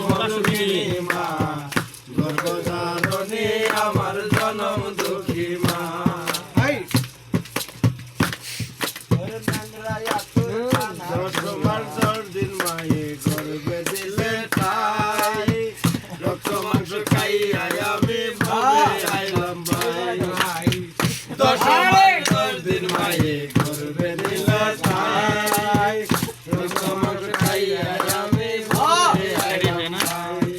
মধুকিনী মা গর্ভধারণী আমার জনম দুঃখী মা তোমার 10 দিন মায়ে গর্ভে দিলে তাই রক্ত মাংস খাইয়া আমি ভবে আইলাম ভাই 10 দিন মায়ে গর্ভে দিলে তাই রক্ত মাংস খাইয়া আমি ভবে আইলাম ভাই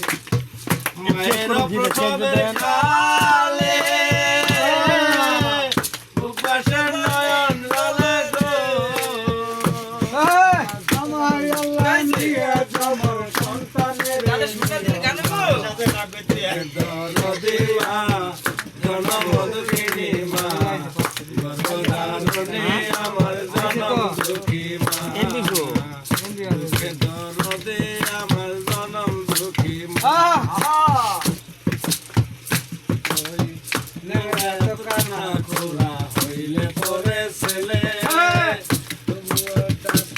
মায়ের প্রসবের কালে বুকবাসের নয়ন জলে গো আমার আল্লাহ নিয়াজ আমার সন্তানের দরদিয়া জনম মধুকিনী মা গর্ভধারণী আমার জনম দুঃখী মা দরদে আমার জনম দুঃখী মা কানা খোলা হইলে পরে ছেলে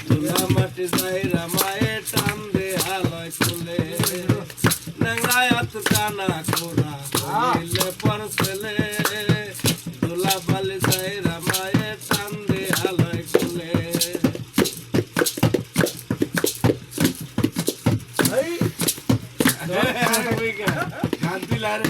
তুলা মাটি যাইরা মায়ে টান দে আলয় তুলে নেংরায়াত কানা খোলা হইলে পর ছেলে তুলা বালি যাইরা মায়ে টান দে আলয় তুলে গান দিলারে